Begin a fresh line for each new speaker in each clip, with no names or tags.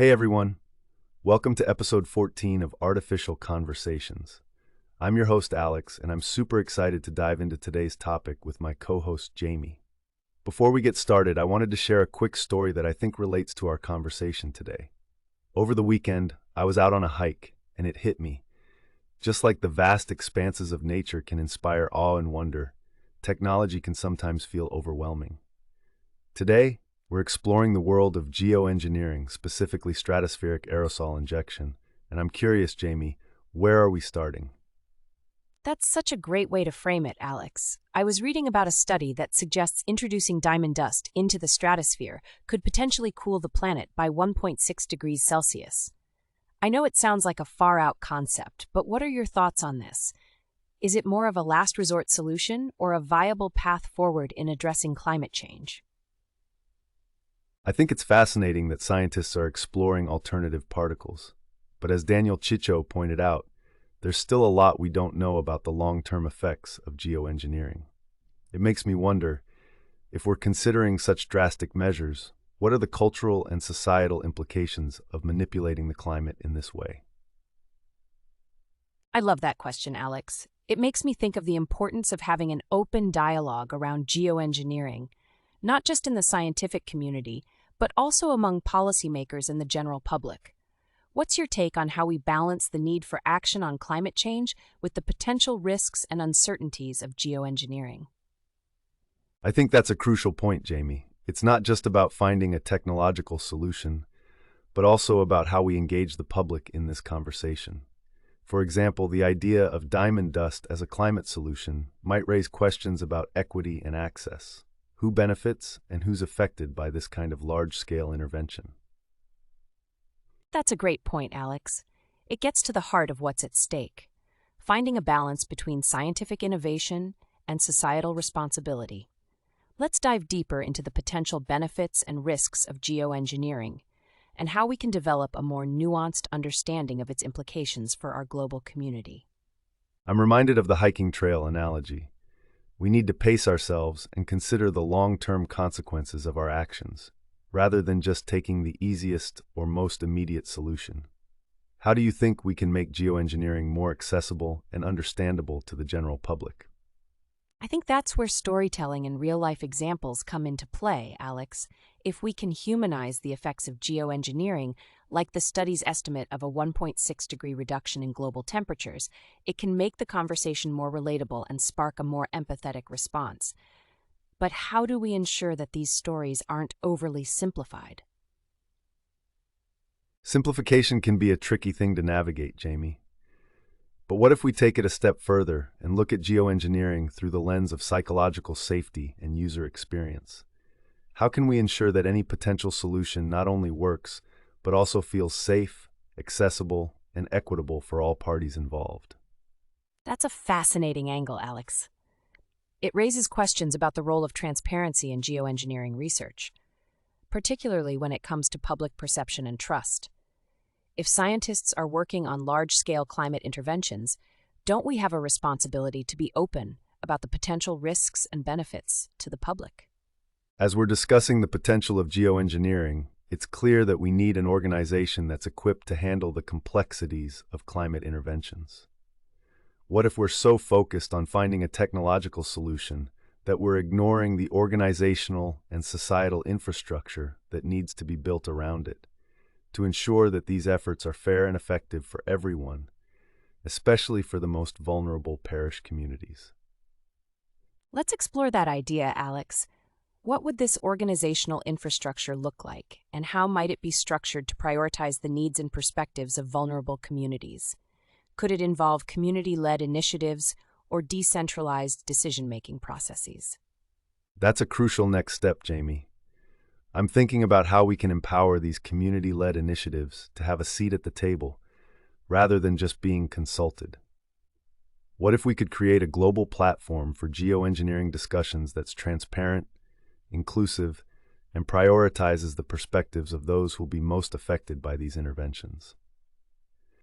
Hey everyone, welcome to episode 14 of Artificial Conversations. I'm your host Alex, and I'm super excited to dive into today's topic with my co-host Jamie. Before we get started, I wanted to share a quick story that I think relates to our conversation today. Over the weekend, I was out on a hike, and it hit me. Just like the vast expanses of nature can inspire awe and wonder, technology can sometimes feel overwhelming. Today, we're exploring the world of geoengineering, specifically stratospheric aerosol injection. And I'm curious, Jamie, where are we starting?
That's such a great way to frame it, Alex. I was reading about a study that suggests introducing diamond dust into the stratosphere could potentially cool the planet by 1.6 degrees Celsius. I know it sounds like a far-out concept, but what are your thoughts on this? Is it more of a last resort solution or a viable path forward in addressing climate change?
I think it's fascinating that scientists are exploring alternative particles. But as Daniel Chicho pointed out, there's still a lot we don't know about the long-term effects of geoengineering. It makes me wonder, if we're considering such drastic measures, what are the cultural and societal implications of manipulating the climate in this way?
I love that question, Alex. It makes me think of the importance of having an open dialogue around geoengineering, not just in the scientific community, but also among policymakers and the general public. What's your take on how we balance the need for action on climate change with the potential risks and uncertainties of geoengineering?
I think that's a crucial point, Jamie. It's not just about finding a technological solution, but also about how we engage the public in this conversation. For example, the idea of diamond dust as a climate solution might raise questions about equity and access. Who benefits and who's affected by this kind of large-scale intervention?
That's a great point, Alex. It gets to the heart of what's at stake, finding a balance between scientific innovation and societal responsibility. Let's dive deeper into the potential benefits and risks of geoengineering and how we can develop a more nuanced understanding of its implications for our global community.
I'm reminded of the hiking trail analogy. We need to pace ourselves and consider the long-term consequences of our actions, rather than just taking the easiest or most immediate solution. How do you think we can make geoengineering more accessible and understandable to the general public?
I think that's where storytelling and real-life examples come into play, Alex. If we can humanize the effects of geoengineering, like the study's estimate of a 1.6-degree reduction in global temperatures, it can make the conversation more relatable and spark a more empathetic response. But how do we ensure that these stories aren't overly simplified?
Simplification can be a tricky thing to navigate, Jamie. But what if we take it a step further and look at geoengineering through the lens of psychological safety and user experience? How can we ensure that any potential solution not only works, but also feels safe, accessible, and equitable for all parties involved?
That's a fascinating angle, Alex. It raises questions about the role of transparency in geoengineering research, particularly when it comes to public perception and trust. If scientists are working on large-scale climate interventions, don't we have a responsibility to be open about the potential risks and benefits to the public?
As we're discussing the potential of geoengineering, it's clear that we need an organization that's equipped to handle the complexities of climate interventions. What if we're so focused on finding a technological solution that we're ignoring the organizational and societal infrastructure that needs to be built around it, to ensure that these efforts are fair and effective for everyone, especially for the most vulnerable parish communities?
Let's explore that idea, Alex. What would this organizational infrastructure look like, and how might it be structured to prioritize the needs and perspectives of vulnerable communities? Could it involve community-led initiatives or decentralized decision-making processes?
That's a crucial next step, Jamie. I'm thinking about how we can empower these community-led initiatives to have a seat at the table, rather than just being consulted. What if we could create a global platform for geoengineering discussions that's transparent, inclusive, and prioritizes the perspectives of those who will be most affected by these interventions?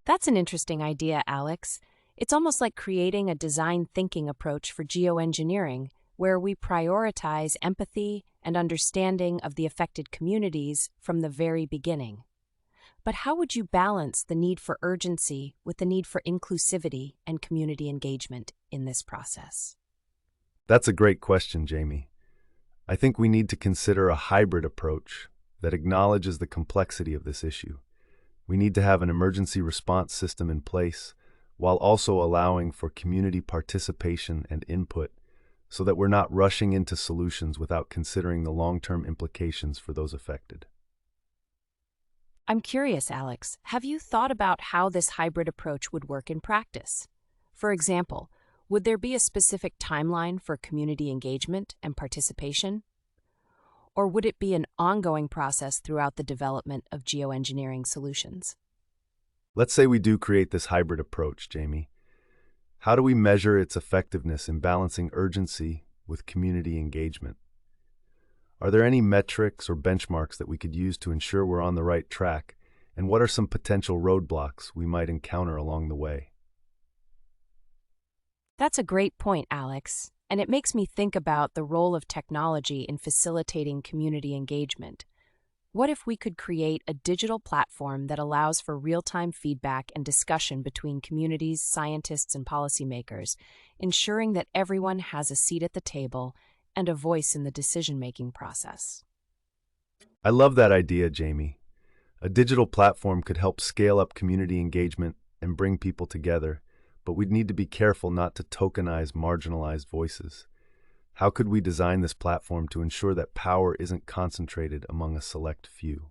That's an interesting idea, Alex. It's almost like creating a design thinking approach for geoengineering, where we prioritize empathy and understanding of the affected communities from the very beginning. But how would you balance the need for urgency with the need for inclusivity and community engagement in this process?
That's a great question, Jamie. I think we need to consider a hybrid approach that acknowledges the complexity of this issue. We need to have an emergency response system in place while also allowing for community participation and input so that we're not rushing into solutions without considering the long-term implications for those affected.
I'm curious, Alex, have you thought about how this hybrid approach would work in practice? For example, would there be a specific timeline for community engagement and participation? Or would it be an ongoing process throughout the development of geoengineering solutions?
Let's say we do create this hybrid approach, Jamie. How do we measure its effectiveness in balancing urgency with community engagement? Are there any metrics or benchmarks that we could use to ensure we're on the right track? And what are some potential roadblocks we might encounter along the way?
That's a great point, Alex, and it makes me think about the role of technology in facilitating community engagement. What if we could create a digital platform that allows for real-time feedback and discussion between communities, scientists, and policymakers, ensuring that everyone has a seat at the table and a voice in the decision-making process?
I love that idea, Jamie. A digital platform could help scale up community engagement and bring people together, but we'd need to be careful not to tokenize marginalized voices. How could we design this platform to ensure that power isn't concentrated among a select few?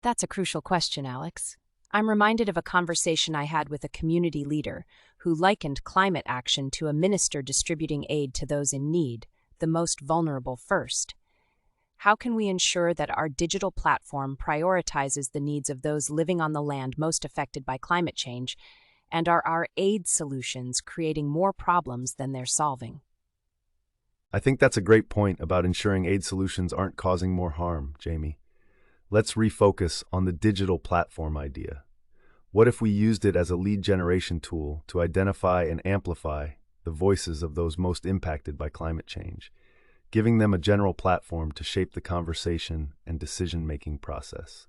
That's a crucial question, Alex. I'm reminded of a conversation I had with a community leader who likened climate action to a minister distributing aid to those in need, the most vulnerable first. How can we ensure that our digital platform prioritizes the needs of those living on the land most affected by climate change, and are our aid solutions creating more problems than they're solving?
I think that's a great point about ensuring aid solutions aren't causing more harm, Jamie. Let's refocus on the digital platform idea. What if we used it as a lead generation tool to identify and amplify the voices of those most impacted by climate change, giving them a general platform to shape the conversation and decision-making process?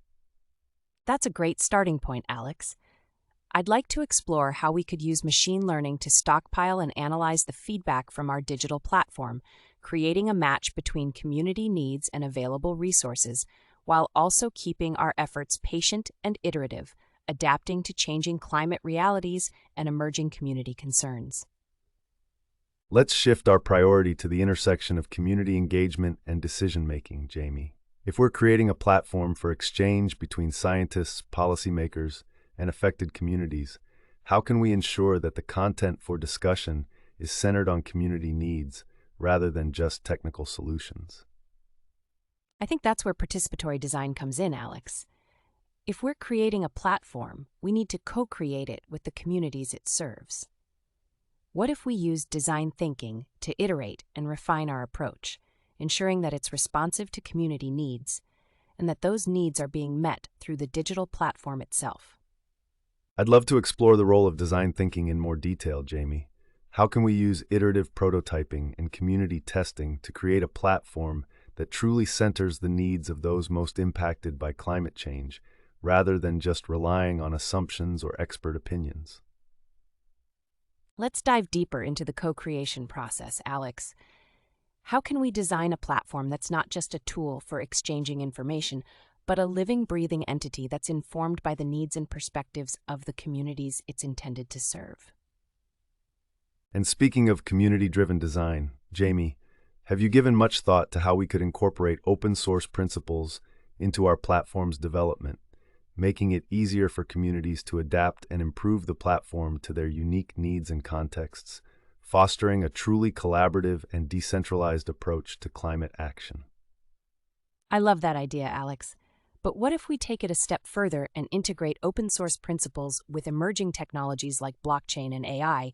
That's a great starting point, Alex. I'd like to explore how we could use machine learning to stockpile and analyze the feedback from our digital platform, creating a match between community needs and available resources, while also keeping our efforts patient and iterative, adapting to changing climate realities and emerging community concerns.
Let's shift our priority to the intersection of community engagement and decision-making, Jamie. If we're creating a platform for exchange between scientists, policymakers, and affected communities, how can we ensure that the content for discussion is centered on community needs rather than just technical solutions?
I think that's where participatory design comes in, Alex. If we're creating a platform, we need to co-create it with the communities it serves. What if we use design thinking to iterate and refine our approach, ensuring that it's responsive to community needs, and that those needs are being met through the digital platform itself?
I'd love to explore the role of design thinking in more detail, Jamie. How can we use iterative prototyping and community testing to create a platform that truly centers the needs of those most impacted by climate change, rather than just relying on assumptions or expert opinions?
Let's dive deeper into the co-creation process, Alex. How can we design a platform that's not just a tool for exchanging information, but a living, breathing entity that's informed by the needs and perspectives of the communities it's intended to serve?
And speaking of community-driven design, Jamie, have you given much thought to how we could incorporate open-source principles into our platform's development, making it easier for communities to adapt and improve the platform to their unique needs and contexts, fostering a truly collaborative and decentralized approach to climate action?
I love that idea, Alex. But what if we take it a step further and integrate open-source principles with emerging technologies like blockchain and AI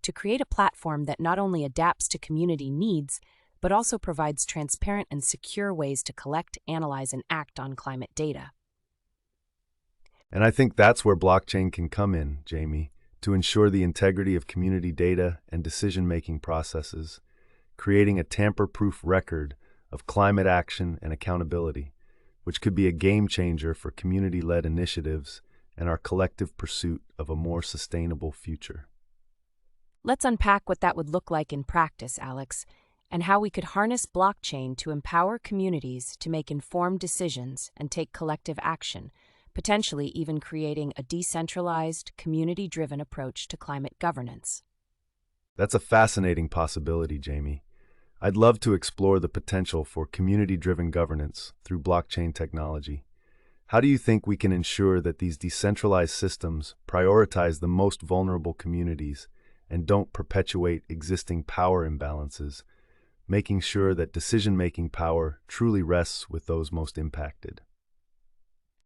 to create a platform that not only adapts to community needs, but also provides transparent and secure ways to collect, analyze, and act on climate data?
And I think that's where blockchain can come in, Jamie, to ensure the integrity of community data and decision-making processes, creating a tamper-proof record of climate action and accountability, which could be a game changer for community-led initiatives and our collective pursuit of a more sustainable future.
Let's unpack what that would look like in practice, Alex, and how we could harness blockchain to empower communities to make informed decisions and take collective action, potentially even creating a decentralized, community-driven approach to climate governance.
That's a fascinating possibility, Jamie. I'd love to explore the potential for community-driven governance through blockchain technology. How do you think we can ensure that these decentralized systems prioritize the most vulnerable communities and don't perpetuate existing power imbalances, making sure that decision-making power truly rests with those most impacted?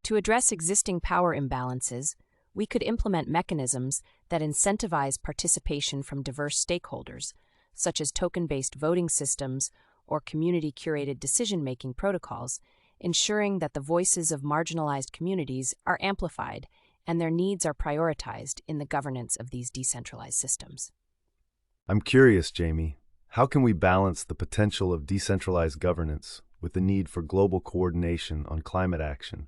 To address existing power imbalances, we could implement mechanisms that incentivize participation from diverse stakeholders, such as token-based voting systems or community-curated decision-making protocols, ensuring that the voices of marginalized communities are amplified and their needs are prioritized in the governance of these decentralized systems.
I'm curious, Jamie, how can we balance the potential of decentralized governance with the need for global coordination on climate action,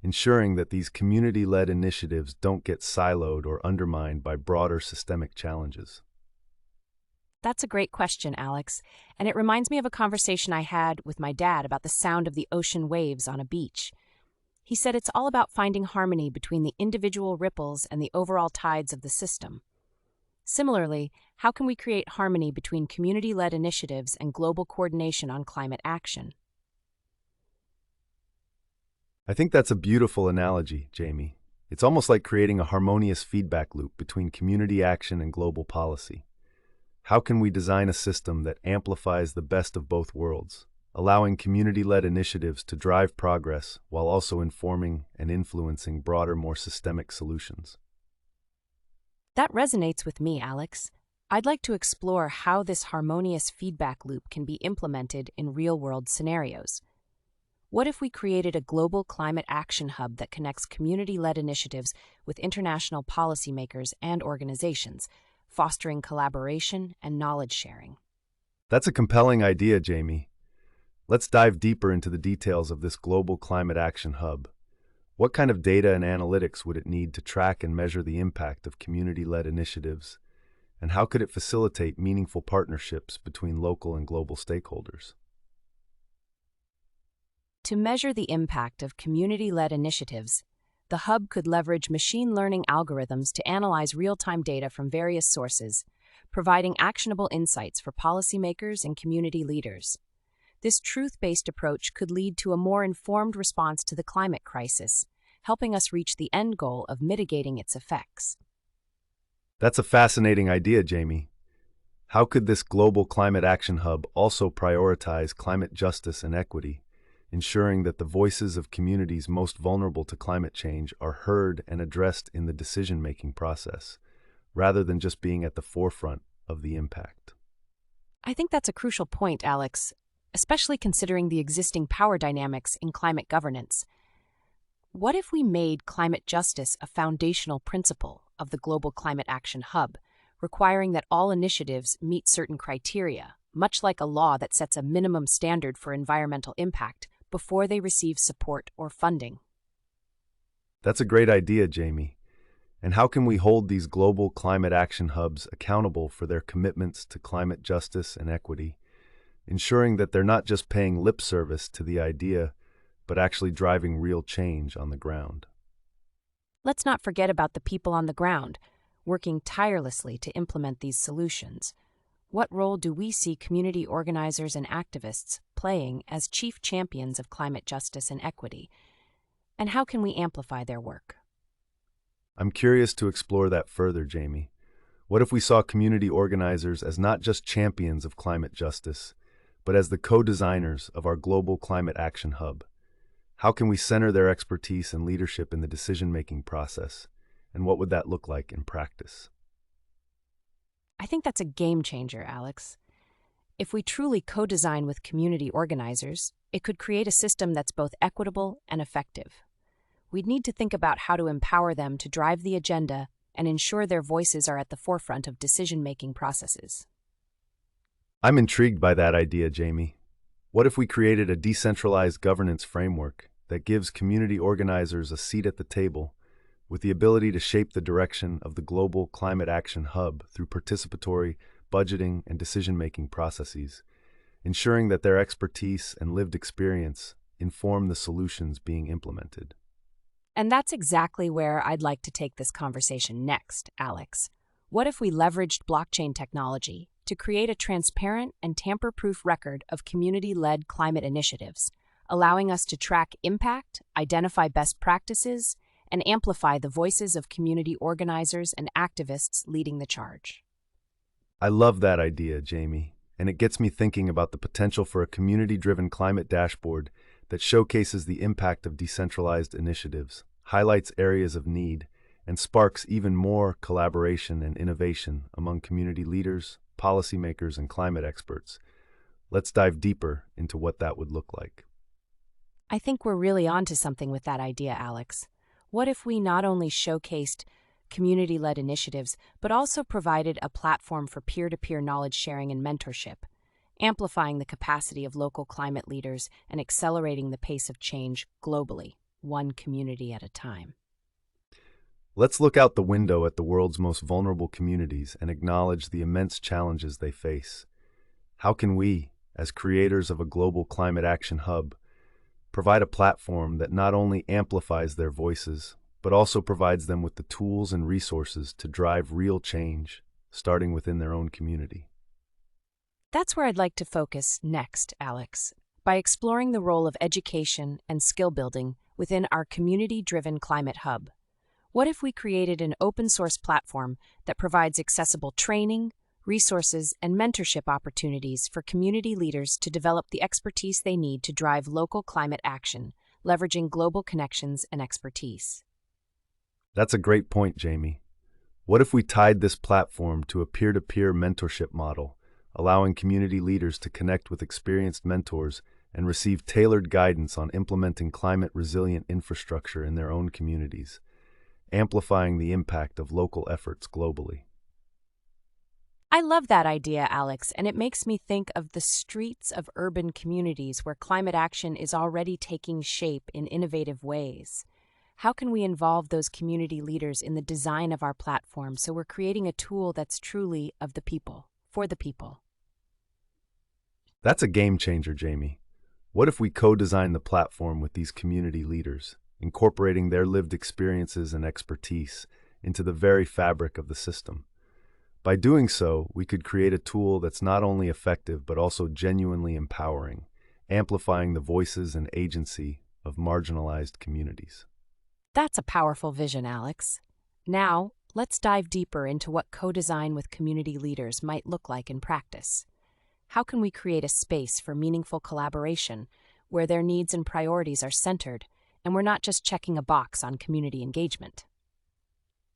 ensuring that these community-led initiatives don't get siloed or undermined by broader systemic challenges?
That's a great question, Alex, and it reminds me of a conversation I had with my dad about the sound of the ocean waves on a beach. He said it's all about finding harmony between the individual ripples and the overall tides of the system. Similarly, how can we create harmony between community-led initiatives and global coordination on climate action?
I think that's a beautiful analogy, Jamie. It's almost like creating a harmonious feedback loop between community action and global policy. How can we design a system that amplifies the best of both worlds, allowing community-led initiatives to drive progress while also informing and influencing broader, more systemic solutions?
That resonates with me, Alex. I'd like to explore how this harmonious feedback loop can be implemented in real-world scenarios. What if we created a global climate action hub that connects community-led initiatives with international policymakers and organizations, fostering collaboration and knowledge sharing?
That's a compelling idea, Jamie. Let's dive deeper into the details of this global climate action hub. What kind of data and analytics would it need to track and measure the impact of community-led initiatives? And how could it facilitate meaningful partnerships between local and global stakeholders?
To measure the impact of community-led initiatives, the hub could leverage machine learning algorithms to analyze real-time data from various sources, providing actionable insights for policymakers and community leaders. This truth-based approach could lead to a more informed response to the climate crisis, helping us reach the end goal of mitigating its effects.
That's a fascinating idea, Jamie. How could this global climate action hub also prioritize climate justice and equity, ensuring that the voices of communities most vulnerable to climate change are heard and addressed in the decision-making process, rather than just being at the forefront of the impact?
I think that's a crucial point, Alex, especially considering the existing power dynamics in climate governance. What if we made climate justice a foundational principle of the Global Climate Action Hub, requiring that all initiatives meet certain criteria, much like a law that sets a minimum standard for environmental impact before they receive support or funding?
That's a great idea, Jamie. And how can we hold these global climate action hubs accountable for their commitments to climate justice and equity, ensuring that they're not just paying lip service to the idea, but actually driving real change on the ground?
Let's not forget about the people on the ground, working tirelessly to implement these solutions. What role do we see community organizers and activists playing as chief champions of climate justice and equity? And how can we amplify their work?
I'm curious to explore that further, Jamie. What if we saw community organizers as not just champions of climate justice, but as the co-designers of our global climate action hub? How can we center their expertise and leadership in the decision-making process? And what would that look like in practice?
I think that's a game changer, Alex. If we truly co-design with community organizers, it could create a system that's both equitable and effective. We'd need to think about how to empower them to drive the agenda and ensure their voices are at the forefront of decision-making processes.
I'm intrigued by that idea, Jamie. What if we created a decentralized governance framework, that gives community organizers a seat at the table with the ability to shape the direction of the global climate action hub through participatory budgeting and decision-making processes, ensuring that their expertise and lived experience inform the solutions being implemented.
And that's exactly where I'd like to take this conversation next, Alex. What if we leveraged blockchain technology to create a transparent and tamper-proof record of community-led climate initiatives, allowing us to track impact, identify best practices, and amplify the voices of community organizers and activists leading the charge?
I love that idea, Jamie, and it gets me thinking about the potential for a community-driven climate dashboard that showcases the impact of decentralized initiatives, highlights areas of need, and sparks even more collaboration and innovation among community leaders, policymakers, and climate experts. Let's dive deeper into what that would look like.
I think we're really onto something with that idea, Alex. What if we not only showcased community-led initiatives, but also provided a platform for peer-to-peer knowledge sharing and mentorship, amplifying the capacity of local climate leaders and accelerating the pace of change globally, one community at a time?
Let's look out the window at the world's most vulnerable communities and acknowledge the immense challenges they face. How can we, as creators of a global climate action hub, provide a platform that not only amplifies their voices, but also provides them with the tools and resources to drive real change, starting within their own community?
That's where I'd like to focus next, Alex, by exploring the role of education and skill building within our community-driven climate hub. What if we created an open-source platform that provides accessible training, resources, and mentorship opportunities for community leaders to develop the expertise they need to drive local climate action, leveraging global connections and expertise?
That's a great point, Jamie. What if we tied this platform to a peer-to-peer mentorship model, allowing community leaders to connect with experienced mentors and receive tailored guidance on implementing climate-resilient infrastructure in their own communities, amplifying the impact of local efforts globally?
I love that idea, Alex, and it makes me think of the streets of urban communities where climate action is already taking shape in innovative ways. How can we involve those community leaders in the design of our platform so we're creating a tool that's truly of the people, for the people?
That's a game changer, Jamie. What if we co-design the platform with these community leaders, incorporating their lived experiences and expertise into the very fabric of the system? By doing so, we could create a tool that's not only effective but also genuinely empowering, amplifying the voices and agency of marginalized communities.
That's a powerful vision, Alex. Now, let's dive deeper into what co-design with community leaders might look like in practice. How can we create a space for meaningful collaboration where their needs and priorities are centered, and we're not just checking a box on community engagement?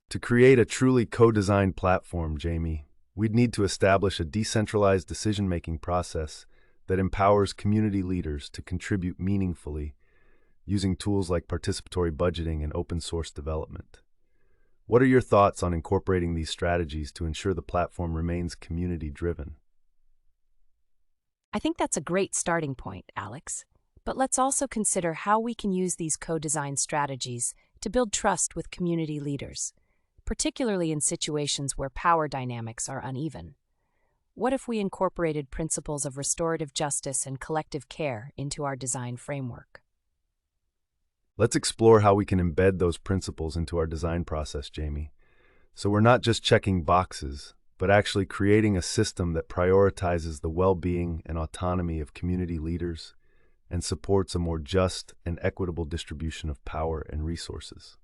To create a truly co-designed platform, Jamie, we'd need to establish a decentralized decision-making process that empowers community leaders to contribute meaningfully using tools like participatory budgeting and open-source development. What are your thoughts on incorporating these strategies to ensure the platform remains community-driven?
I think that's a great starting point, Alex. But let's also consider how we can use these co-design strategies to build trust with community leaders, particularly in situations where power dynamics are uneven. What if we incorporated principles of restorative justice and collective care into our design framework?
Let's explore how we can embed those principles into our design process, Jamie. So we're not just checking boxes, but actually creating a system that prioritizes the well-being and autonomy of community leaders and supports a more just and equitable distribution of power and resources.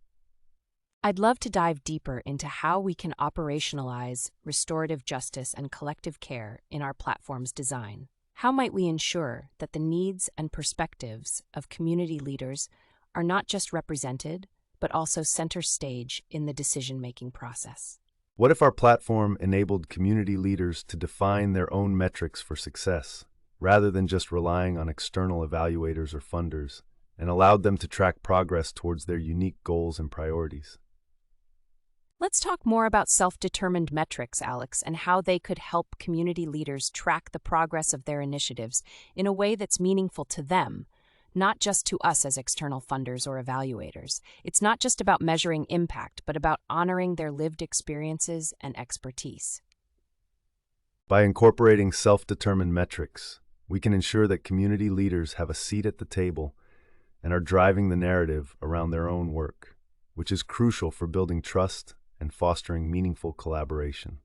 I'd love to dive deeper into how we can operationalize restorative justice and collective care in our platform's design. How might we ensure that the needs and perspectives of community leaders are not just represented, but also center stage in the decision-making process?
What if our platform enabled community leaders to define their own metrics for success, rather than just relying on external evaluators or funders, and allowed them to track progress towards their unique goals and priorities?
Let's talk more about self-determined metrics, Alex, and how they could help community leaders track the progress of their initiatives in a way that's meaningful to them, not just to us as external funders or evaluators. It's not just about measuring impact, but about honoring their lived experiences and expertise.
By incorporating self-determined metrics, we can ensure that community leaders have a seat at the table and are driving the narrative around their own work, which is crucial for building trust and fostering meaningful collaboration.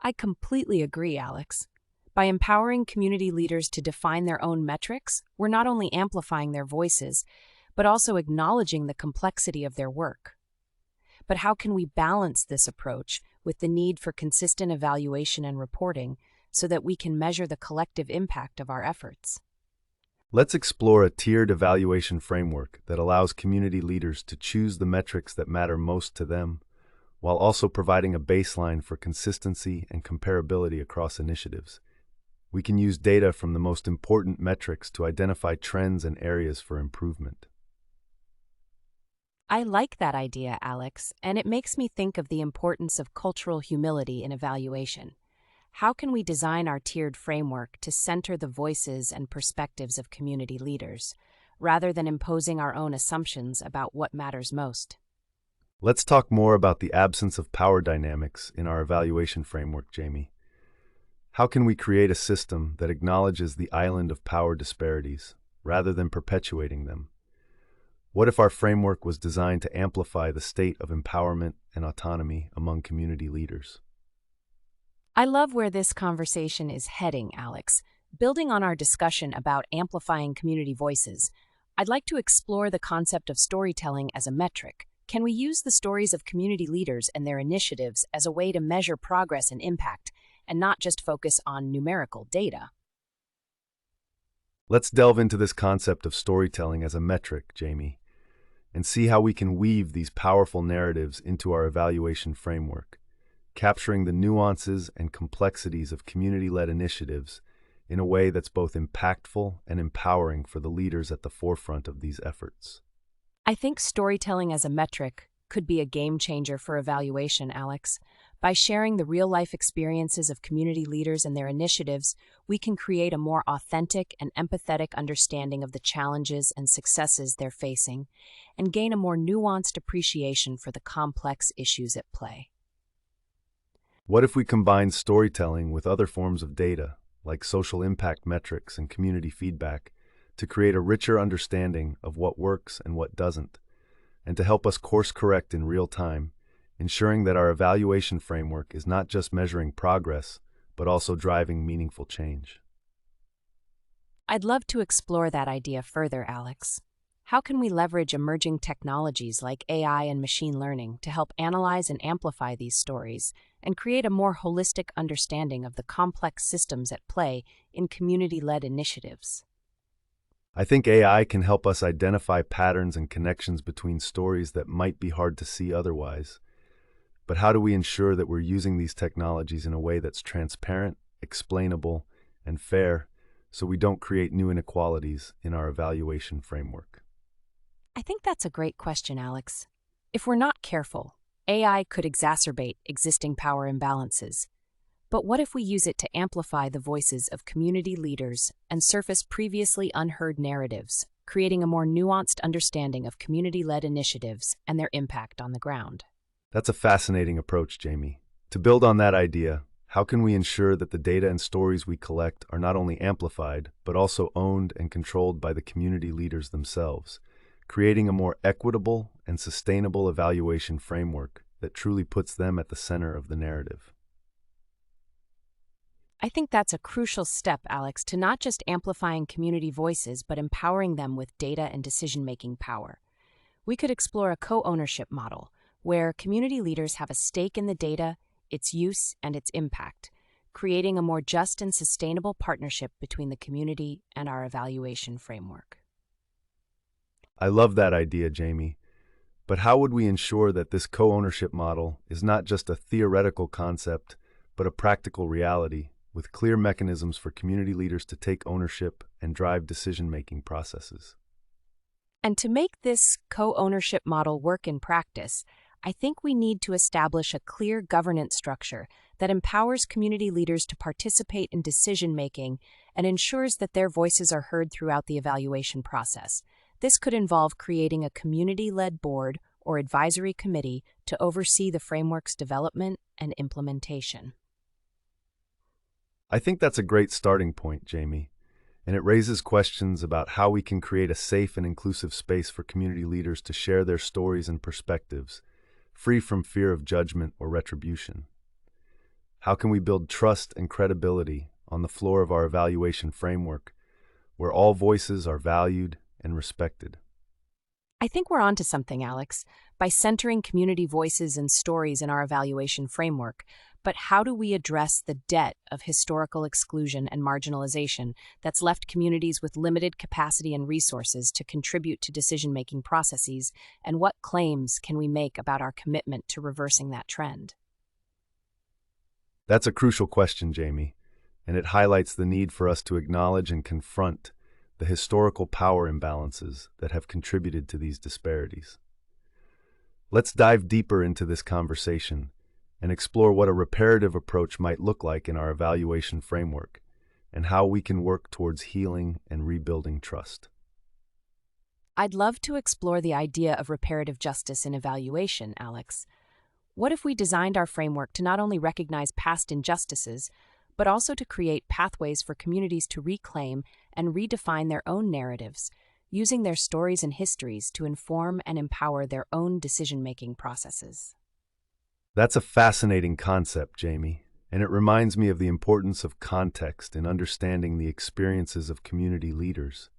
I completely agree, Alex. By empowering community leaders to define their own metrics, we're not only amplifying their voices, but also acknowledging the complexity of their work. But how can we balance this approach with the need for consistent evaluation and reporting so that we can measure the collective impact of our efforts?
Let's explore a tiered evaluation framework that allows community leaders to choose the metrics that matter most to them, while also providing a baseline for consistency and comparability across initiatives. We can use data from the most important metrics to identify trends and areas for improvement.
I like that idea, Alex, and it makes me think of the importance of cultural humility in evaluation. How can we design our tiered framework to center the voices and perspectives of community leaders, rather than imposing our own assumptions about what matters most?
Let's talk more about the absence of power dynamics in our evaluation framework, Jamie. How can we create a system that acknowledges the island of power disparities, rather than perpetuating them? What if our framework was designed to amplify the state of empowerment and autonomy among community leaders?
I love where this conversation is heading, Alex. Building on our discussion about amplifying community voices, I'd like to explore the concept of storytelling as a metric. Can we use the stories of community leaders and their initiatives as a way to measure progress and impact, and not just focus on numerical data?
Let's delve into this concept of storytelling as a metric, Jamie, and see how we can weave these powerful narratives into our evaluation framework, capturing the nuances and complexities of community-led initiatives in a way that's both impactful and empowering for the leaders at the forefront of these efforts.
I think storytelling as a metric could be a game changer for evaluation, Alex. By sharing the real-life experiences of community leaders and their initiatives, we can create a more authentic and empathetic understanding of the challenges and successes they're facing, and gain a more nuanced appreciation for the complex issues at play.
What if we combine storytelling with other forms of data, like social impact metrics and community feedback, to create a richer understanding of what works and what doesn't, and to help us course correct in real time, ensuring that our evaluation framework is not just measuring progress, but also driving meaningful change?
I'd love to explore that idea further, Alex. How can we leverage emerging technologies like AI and machine learning to help analyze and amplify these stories and create a more holistic understanding of the complex systems at play in community-led initiatives?
I think AI can help us identify patterns and connections between stories that might be hard to see otherwise. But how do we ensure that we're using these technologies in a way that's transparent, explainable, and fair, so we don't create new inequalities in our evaluation framework?
I think that's a great question, Alex. If we're not careful, AI could exacerbate existing power imbalances. But what if we use it to amplify the voices of community leaders and surface previously unheard narratives, creating a more nuanced understanding of community-led initiatives and their impact on the ground?
That's a fascinating approach, Jamie. To build on that idea, how can we ensure that the data and stories we collect are not only amplified, but also owned and controlled by the community leaders themselves, creating a more equitable and sustainable evaluation framework that truly puts them at the center of the narrative?
I think that's a crucial step, Alex, to not just amplifying community voices, but empowering them with data and decision-making power. We could explore a co-ownership model, where community leaders have a stake in the data, its use, and its impact, creating a more just and sustainable partnership between the community and our evaluation framework.
I love that idea, Jamie. But how would we ensure that this co-ownership model is not just a theoretical concept, but a practical reality, with clear mechanisms for community leaders to take ownership and drive decision-making processes?
And to make this co-ownership model work in practice, I think we need to establish a clear governance structure that empowers community leaders to participate in decision-making and ensures that their voices are heard throughout the evaluation process. This could involve creating a community-led board or advisory committee to oversee the framework's development and implementation.
I think that's a great starting point, Jamie, and it raises questions about how we can create a safe and inclusive space for community leaders to share their stories and perspectives, free from fear of judgment or retribution. How can we build trust and credibility on the floor of our evaluation framework, where all voices are valued and respected?
I think we're onto something, Alex, by centering community voices and stories in our evaluation framework. But how do we address the debt of historical exclusion and marginalization that's left communities with limited capacity and resources to contribute to decision-making processes, and what claims can we make about our commitment to reversing that trend?
That's a crucial question, Jamie, and it highlights the need for us to acknowledge and confront the historical power imbalances that have contributed to these disparities. Let's dive deeper into this conversation and explore what a reparative approach might look like in our evaluation framework and how we can work towards healing and rebuilding trust.
I'd love to explore the idea of reparative justice in evaluation, Alex. What if we designed our framework to not only recognize past injustices, but also to create pathways for communities to reclaim and redefine their own narratives, using their stories and histories to inform and empower their own decision-making processes?
That's a fascinating concept, Jamie, and it reminds me of the importance of context in understanding the experiences of community leaders.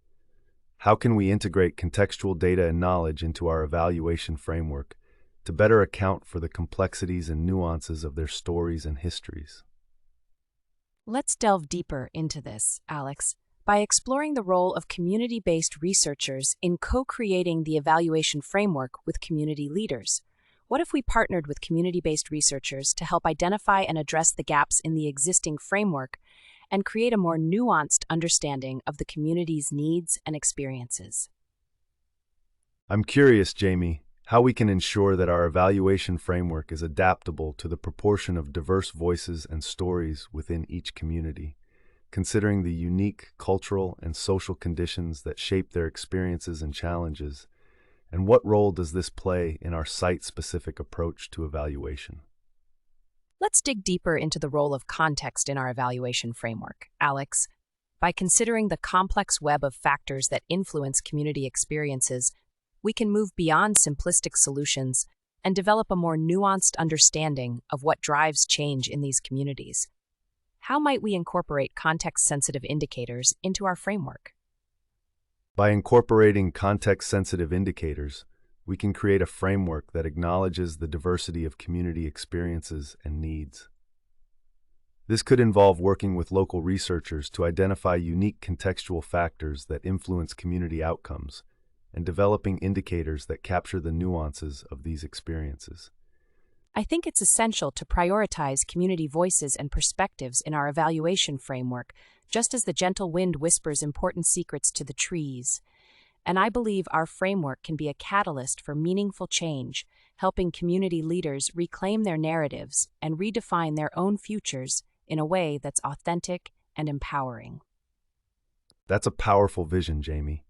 How can we integrate contextual data and knowledge into our evaluation framework to better account for the complexities and nuances of their stories and histories?
Let's delve deeper into this, Alex, by exploring the role of community-based researchers in co-creating the evaluation framework with community leaders. What if we partnered with community-based researchers to help identify and address the gaps in the existing framework and create a more nuanced understanding of the community's needs and experiences?
I'm curious, Jamie, how we can ensure that our evaluation framework is adaptable to the proportion of diverse voices and stories within each community, considering the unique cultural and social conditions that shape their experiences and challenges. And what role does this play in our site-specific approach to evaluation?
Let's dig deeper into the role of context in our evaluation framework, Alex. By considering the complex web of factors that influence community experiences, we can move beyond simplistic solutions and develop a more nuanced understanding of what drives change in these communities. How might we incorporate context-sensitive indicators into our framework?
By incorporating context-sensitive indicators, we can create a framework that acknowledges the diversity of community experiences and needs. This could involve working with local researchers to identify unique contextual factors that influence community outcomes and developing indicators that capture the nuances of these experiences.
I think it's essential to prioritize community voices and perspectives in our evaluation framework, just as the gentle wind whispers important secrets to the trees. And I believe our framework can be a catalyst for meaningful change, helping community leaders reclaim their narratives and redefine their own futures in a way that's authentic and empowering.
That's a powerful vision, Jamie.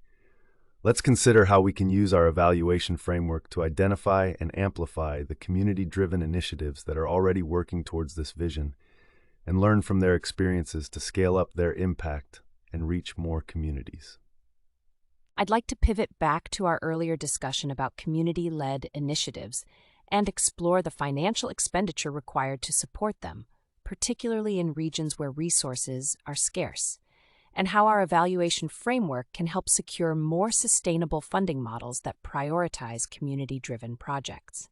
Let's consider how we can use our evaluation framework to identify and amplify the community-driven initiatives that are already working towards this vision and learn from their experiences to scale up their impact and reach more communities.
I'd like to pivot back to our earlier discussion about community-led initiatives and explore the financial expenditure required to support them, particularly in regions where resources are scarce, and how our evaluation framework can help secure more sustainable funding models that prioritize community-driven projects.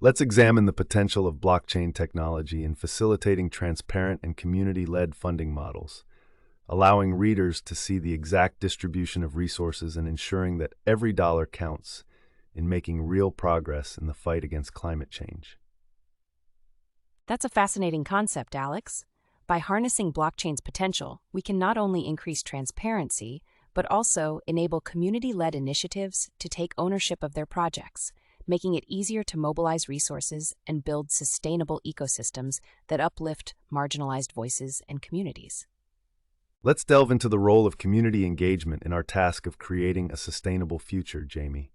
Let's examine the potential of blockchain technology in facilitating transparent and community-led funding models, allowing readers to see the exact distribution of resources and ensuring that every dollar counts in making real progress in the fight against climate change.
That's a fascinating concept, Alex. By harnessing blockchain's potential, we can not only increase transparency, but also enable community-led initiatives to take ownership of their projects, making it easier to mobilize resources and build sustainable ecosystems that uplift marginalized voices and communities.
Let's delve into the role of community engagement in our task of creating a sustainable future, Jamie.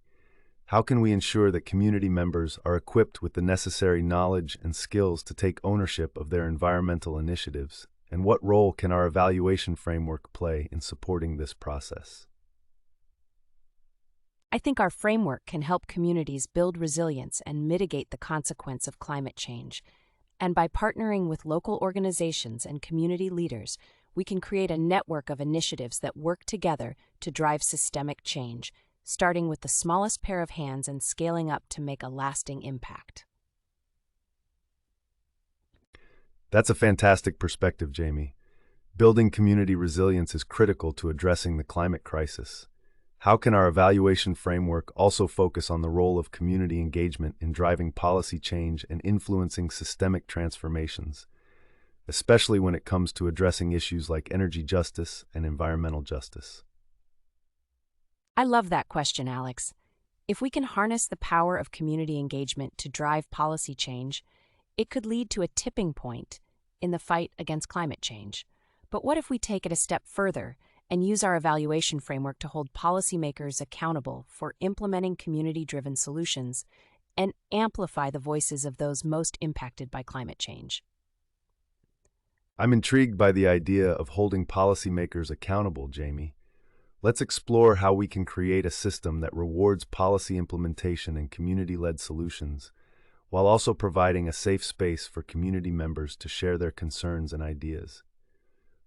How can we ensure that community members are equipped with the necessary knowledge and skills to take ownership of their environmental initiatives? And what role can our evaluation framework play in supporting this process?
I think our framework can help communities build resilience and mitigate the consequence of climate change. And by partnering with local organizations and community leaders, we can create a network of initiatives that work together to drive systemic change, starting with the smallest pair of hands and scaling up to make a lasting impact.
That's a fantastic perspective, Jamie. Building community resilience is critical to addressing the climate crisis. How can our evaluation framework also focus on the role of community engagement in driving policy change and influencing systemic transformations, especially when it comes to addressing issues like energy justice and environmental justice?
I love that question, Alex. If we can harness the power of community engagement to drive policy change, it could lead to a tipping point in the fight against climate change. But what if we take it a step further and use our evaluation framework to hold policymakers accountable for implementing community-driven solutions and amplify the voices of those most impacted by climate change?
I'm intrigued by the idea of holding policymakers accountable, Jamie. Let's explore how we can create a system that rewards policy implementation and community-led solutions, while also providing a safe space for community members to share their concerns and ideas.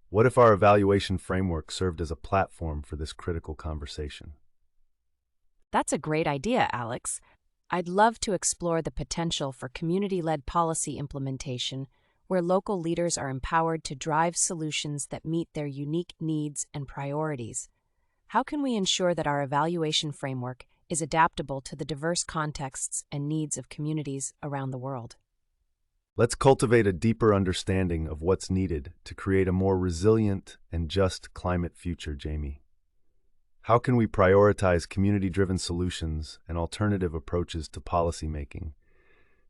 What if our evaluation framework served as a platform for this critical conversation?
That's a great idea, Alex. I'd love to explore the potential for community-led policy implementation where local leaders are empowered to drive solutions that meet their unique needs and priorities. How can we ensure that our evaluation framework is adaptable to the diverse contexts and needs of communities around the world?
Let's cultivate a deeper understanding of what's needed to create a more resilient and just climate future, Jamie. How can we prioritize community-driven solutions and alternative approaches to policymaking?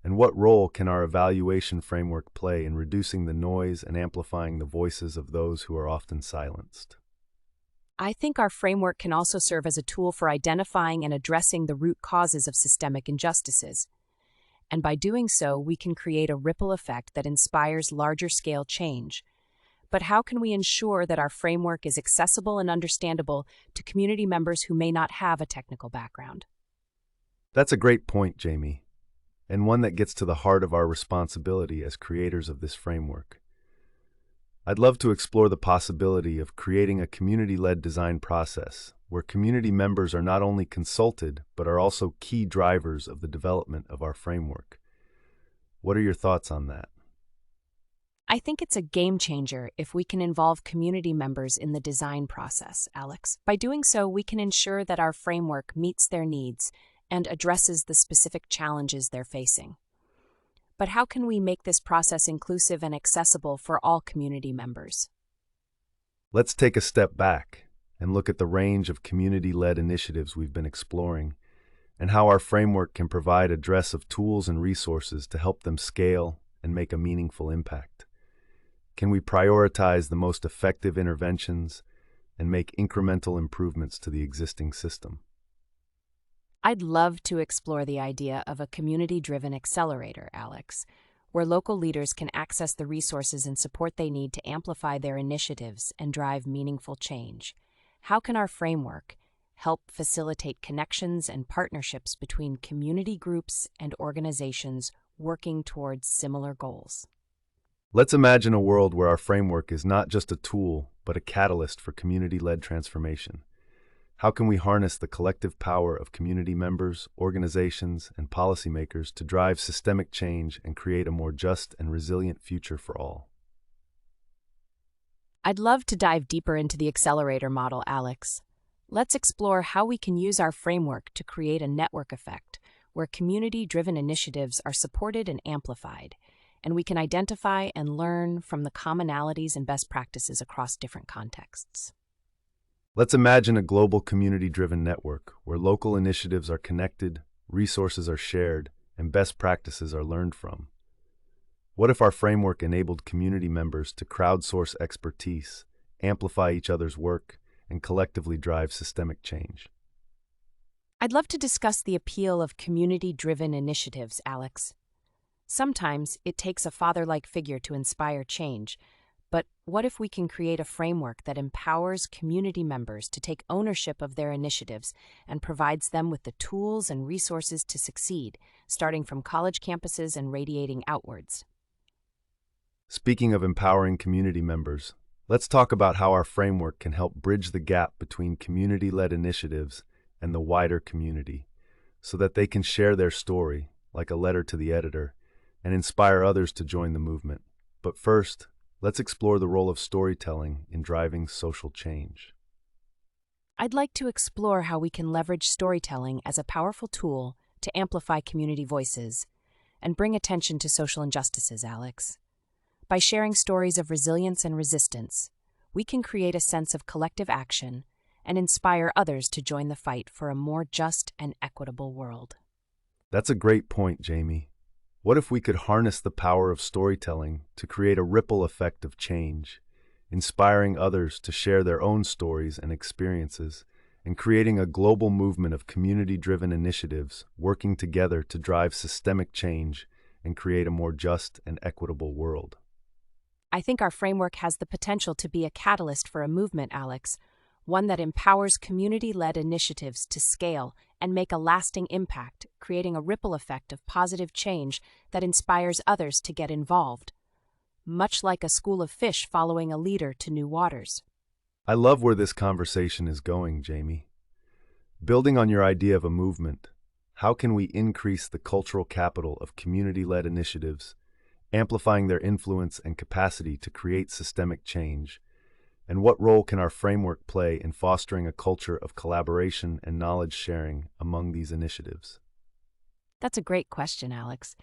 And what role can our evaluation framework play in reducing the noise and amplifying the voices of those who are often silenced?
I think our framework can also serve as a tool for identifying and addressing the root causes of systemic injustices. And by doing so, we can create a ripple effect that inspires larger-scale change. But how can we ensure that our framework is accessible and understandable to community members who may not have a technical background?
That's a great point, Jamie, and one that gets to the heart of our responsibility as creators of this framework. I'd love to explore the possibility of creating a community-led design process where community members are not only consulted, but are also key drivers of the development of our framework. What are your thoughts on that?
I think it's a game changer if we can involve community members in the design process, Alex. By doing so, we can ensure that our framework meets their needs and addresses the specific challenges they're facing. But how can we make this process inclusive and accessible for all community members?
Let's take a step back and look at the range of community-led initiatives we've been exploring and how our framework can provide a dress of tools and resources to help them scale and make a meaningful impact. Can we prioritize the most effective interventions and make incremental improvements to the existing system?
I'd love to explore the idea of a community-driven accelerator, Alex, where local leaders can access the resources and support they need to amplify their initiatives and drive meaningful change. How can our framework help facilitate connections and partnerships between community groups and organizations working towards similar goals?
Let's imagine a world where our framework is not just a tool, but a catalyst for community-led transformation. How can we harness the collective power of community members, organizations, and policymakers to drive systemic change and create a more just and resilient future for all?
I'd love to dive deeper into the accelerator model, Alex. Let's explore how we can use our framework to create a network effect where community-driven initiatives are supported and amplified, and we can identify and learn from the commonalities and best practices across different contexts.
Let's imagine a global community-driven network where local initiatives are connected, resources are shared, and best practices are learned from. What if our framework enabled community members to crowdsource expertise, amplify each other's work, and collectively drive systemic change?
I'd love to discuss the appeal of community-driven initiatives, Alex. Sometimes it takes a father-like figure to inspire change, but what if we can create a framework that empowers community members to take ownership of their initiatives and provides them with the tools and resources to succeed, starting from college campuses and radiating outwards?
Speaking of empowering community members, let's talk about how our framework can help bridge the gap between community-led initiatives and the wider community, so that they can share their story, like a letter to the editor, and inspire others to join the movement. But first, let's explore the role of storytelling in driving social change.
I'd like to explore how we can leverage storytelling as a powerful tool to amplify community voices and bring attention to social injustices, Alex. By sharing stories of resilience and resistance, we can create a sense of collective action and inspire others to join the fight for a more just and equitable world.
That's a great point, Jamie. What if we could harness the power of storytelling to create a ripple effect of change, inspiring others to share their own stories and experiences, and creating a global movement of community-driven initiatives working together to drive systemic change and create a more just and equitable world?
I think our framework has the potential to be a catalyst for a movement, Alex, one that empowers community-led initiatives to scale and make a lasting impact, creating a ripple effect of positive change that inspires others to get involved, much like a school of fish following a leader to new waters.
I love where this conversation is going, Jamie. Building on your idea of a movement, how can we increase the cultural capital of community-led initiatives, amplifying their influence and capacity to create systemic change? And what role can our framework play in fostering a culture of collaboration and knowledge sharing among these initiatives?
That's a great question, Alex.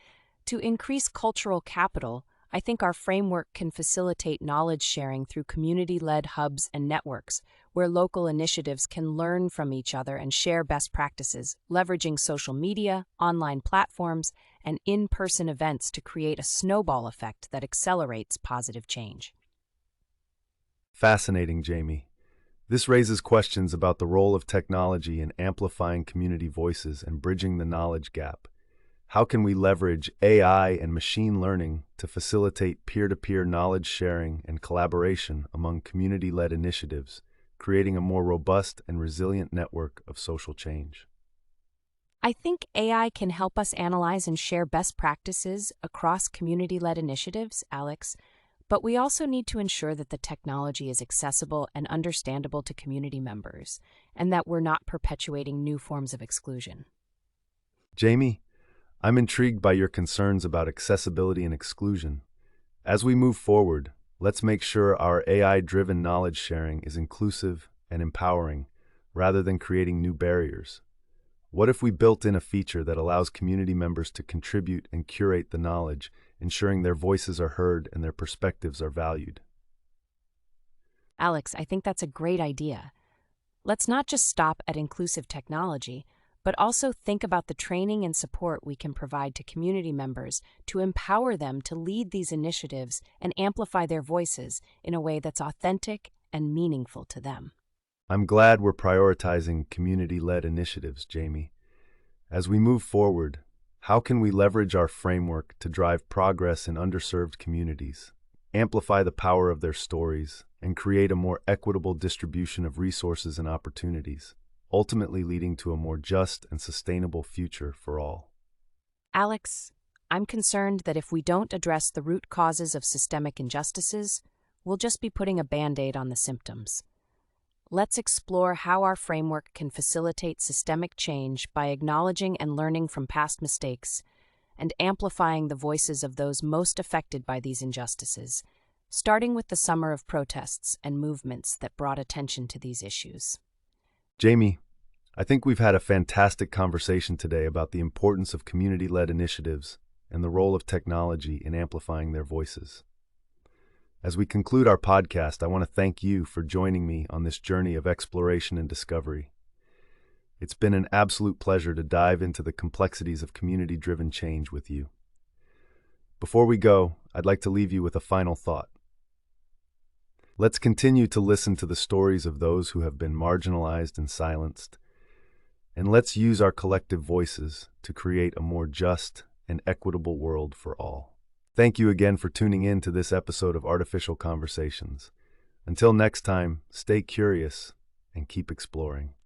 To increase cultural capital, I think our framework can facilitate knowledge sharing through community-led hubs and networks, where local initiatives can learn from each other and share best practices, leveraging social media, online platforms, and in-person events to create a snowball effect that accelerates positive change.
Fascinating, Jamie. This raises questions about the role of technology in amplifying community voices and bridging the knowledge gap. How can we leverage AI and machine learning to facilitate peer-to-peer knowledge sharing and collaboration among community-led initiatives, creating a more robust and resilient network of social change?
I think AI can help us analyze and share best practices across community-led initiatives, Alex, but we also need to ensure that the technology is accessible and understandable to community members, and that we're not perpetuating new forms of exclusion.
Jamie, I'm intrigued by your concerns about accessibility and exclusion. As we move forward, let's make sure our AI-driven knowledge sharing is inclusive and empowering, rather than creating new barriers. What if we built in a feature that allows community members to contribute and curate the knowledge, ensuring their voices are heard and their perspectives are valued?
Alex, I think that's a great idea. Let's not just stop at inclusive technology, but also think about the training and support we can provide to community members to empower them to lead these initiatives and amplify their voices in a way that's authentic and meaningful to them.
I'm glad we're prioritizing community-led initiatives, Jamie. As we move forward, how can we leverage our framework to drive progress in underserved communities, amplify the power of their stories, and create a more equitable distribution of resources and opportunities, ultimately leading to a more just and sustainable future for all?
Alex, I'm concerned that if we don't address the root causes of systemic injustices, we'll just be putting a Band-Aid on the symptoms. Let's explore how our framework can facilitate systemic change by acknowledging and learning from past mistakes and amplifying the voices of those most affected by these injustices, starting with the summer of protests and movements that brought attention to these issues.
Jamie, I think we've had a fantastic conversation today about the importance of community-led initiatives and the role of technology in amplifying their voices. As we conclude our podcast, I want to thank you for joining me on this journey of exploration and discovery. It's been an absolute pleasure to dive into the complexities of community-driven change with you. Before we go, I'd like to leave you with a final thought. Let's continue to listen to the stories of those who have been marginalized and silenced, and let's use our collective voices to create a more just and equitable world for all. Thank you again for tuning in to this episode of Artificial Conversations. Until next time, stay curious and keep exploring.